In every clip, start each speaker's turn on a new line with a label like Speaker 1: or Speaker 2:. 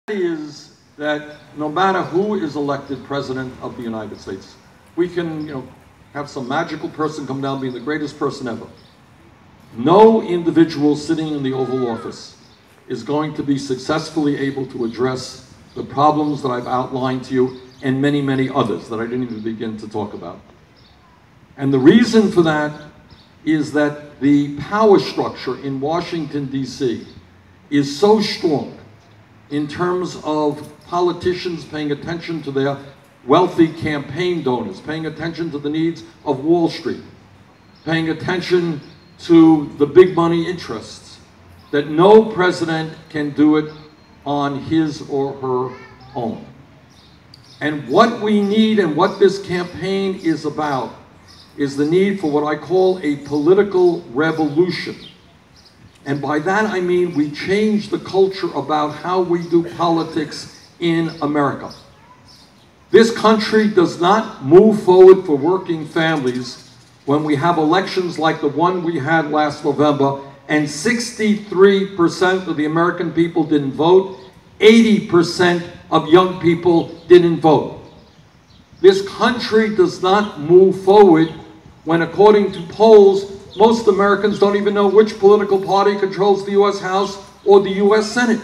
Speaker 1: Is that no matter who is elected president of the United States, we can, have some magical person come down being the greatest person ever. No individual sitting in the Oval Office is going to be successfully able to address the problems that I've outlined to you and many, many others that I didn't even begin to talk about. And the reason for that is that the power structure in Washington, D.C. is so strong in terms of politicians paying attention to their wealthy campaign donors, paying attention to the needs of Wall Street, paying attention to the big money interests, that no president can do it on his or her own. And what we need and what this campaign is about is the need for what I call a political revolution. And by that I mean we change the culture about how we do politics in America. This country does not move forward for working families when we have elections like the one we had last November and 63% of the American people didn't vote, 80% of young people didn't vote. This country does not move forward when, according to polls, most Americans don't even know which political party controls the U.S. House or the U.S. Senate.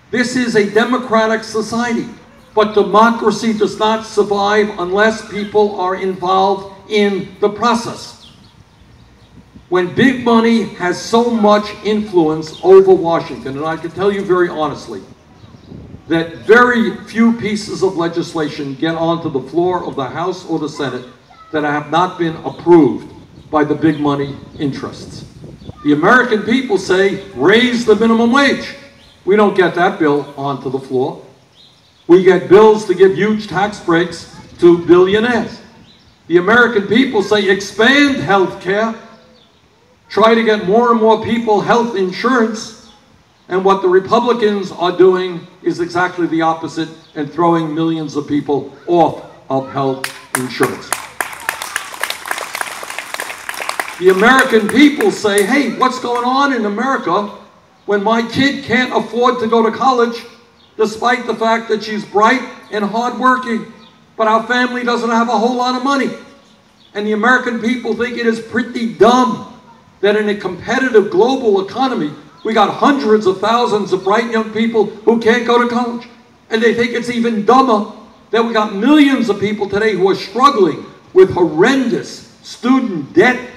Speaker 1: This is a democratic society, but democracy does not survive unless people are involved in the process. When big money has so much influence over Washington, and I can tell you very honestly, that very few pieces of legislation get onto the floor of the House or the Senate that have not been approved by the big money interests. The American people say, raise the minimum wage. We don't get that bill onto the floor. We get bills to give huge tax breaks to billionaires. The American people say, expand health care. Try to get more and more people health insurance. And what the Republicans are doing is exactly the opposite and throwing millions of people off of health insurance. The American people say, hey, what's going on in America when my kid can't afford to go to college despite the fact that she's bright and hardworking, but our family doesn't have a whole lot of money? And the American people think it is pretty dumb that in a competitive global economy, we got hundreds of thousands of bright young people who can't go to college. And they think it's even dumber that we got millions of people today who are struggling with horrendous student debt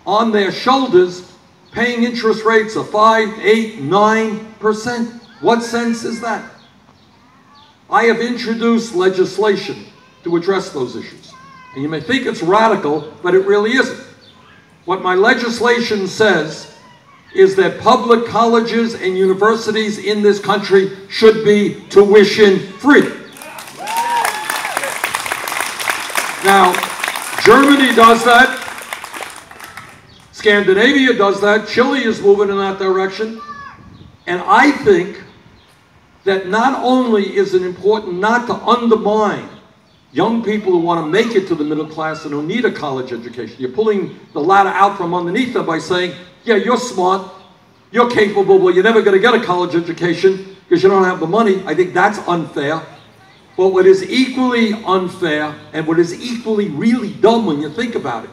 Speaker 1: on their shoulders, paying interest rates of 5, 8, 9%. What sense is that? I have introduced legislation to address those issues. And you may think it's radical, but it really isn't. What my legislation says is that public colleges and universities in this country should be tuition free. Now, Germany does that. Scandinavia does that. Chile is moving in that direction. And I think that not only is it important not to undermine young people who want to make it to the middle class and who need a college education. You're pulling the ladder out from underneath them by saying, yeah, you're smart, you're capable, but you're never going to get a college education because you don't have the money. I think that's unfair. But what is equally unfair and what is equally really dumb when you think about it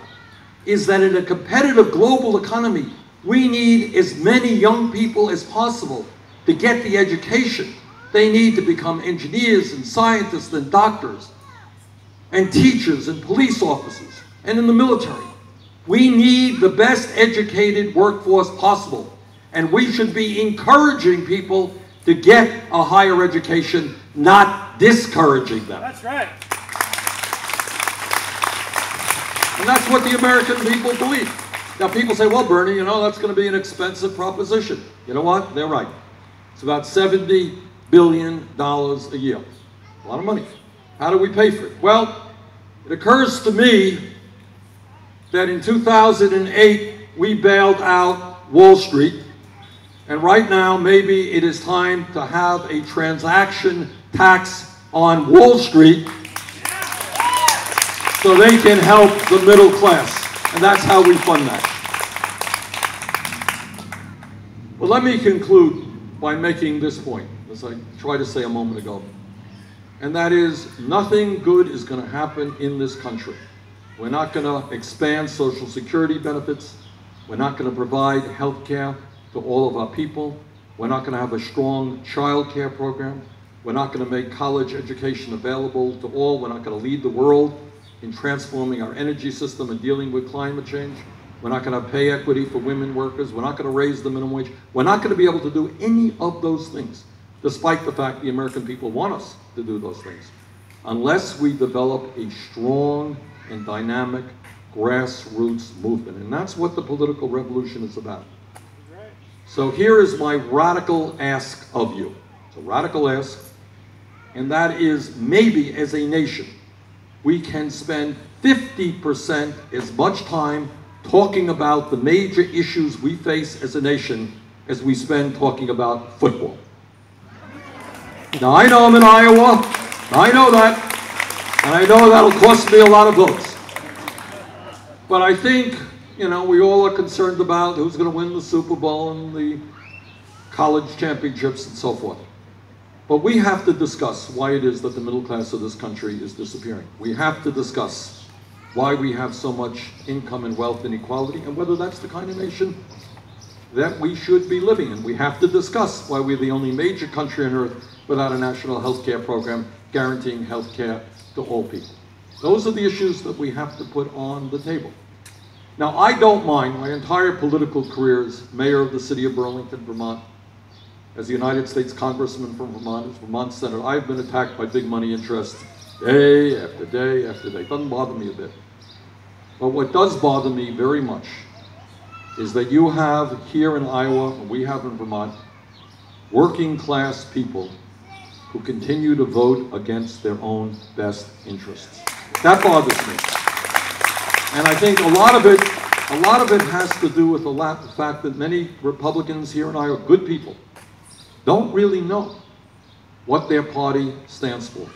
Speaker 1: is that in a competitive global economy, we need as many young people as possible to get the education they need to become engineers and scientists and doctors and teachers and police officers and in the military. We need the best educated workforce possible, and we should be encouraging people to get a higher education, not discouraging them.
Speaker 2: That's right.
Speaker 1: And that's what the American people believe. Now people say, well, Bernie, that's going to be an expensive proposition. You know what? They're right. It's about $70 billion a year. A lot of money. How do we pay for it? Well, it occurs to me that in 2008, we bailed out Wall Street. And right now, maybe it is time to have a transaction tax on Wall Street so they can help the middle class. And that's how we fund that. Well, let me conclude by making this point, as I tried to say a moment ago, and that is nothing good is going to happen in this country. We're not going to expand Social Security benefits. We're not going to provide health care to all of our people. We're not going to have a strong child care program. We're not going to make college education available to all. We're not going to lead the world in transforming our energy system and dealing with climate change. We're not going to have pay equity for women workers. We're not going to raise the minimum wage. We're not going to be able to do any of those things, despite the fact the American people want us to do those things, unless we develop a strong and dynamic grassroots movement. And that's what the political revolution is about. So here is my radical ask of you. It's a radical ask, and that is maybe as a nation, we can spend 50% as much time talking about the major issues we face as a nation as we spend talking about football. Now I know I'm in Iowa, I know that, and I know that'll cost me a lot of votes. But I think, you know, we all are concerned about who's going to win the Super Bowl and the college championships and so forth. But we have to discuss why it is that the middle class of this country is disappearing. We have to discuss why we have so much income and wealth inequality and whether that's the kind of nation that we should be living in. We have to discuss why we're the only major country on earth without a national health care program guaranteeing health care to all people. Those are the issues that we have to put on the table. Now, I don't mind my entire political career as mayor of the city of Burlington, Vermont, as the United States Congressman from Vermont, as Vermont Senator. I've been attacked by big money interests day after day after day. It doesn't bother me a bit. But what does bother me very much is that you have here in Iowa, and we have in Vermont, working class people who continue to vote against their own best interests. That bothers me. And I think a lot of it has to do with the fact that many Republicans here in Iowa, good people, don't really know what their party stands for.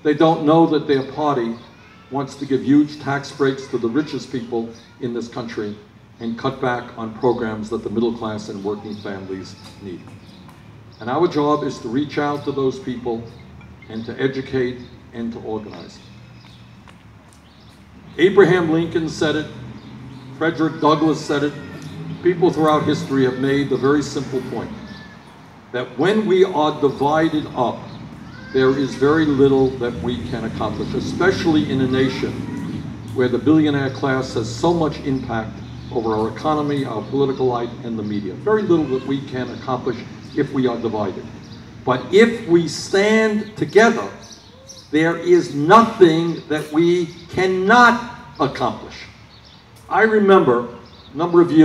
Speaker 1: They don't know that their party wants to give huge tax breaks to the richest people in this country and cut back on programs that the middle class and working families need. And our job is to reach out to those people and to educate and to organize. Abraham Lincoln said it, Frederick Douglass said it, people throughout history have made the very simple point that when we are divided up, there is very little that we can accomplish, especially in a nation where the billionaire class has so much impact over our economy, our political life, and the media. Very little that we can accomplish if we are divided. But if we stand together, there is nothing that we cannot accomplish. I remember a number of years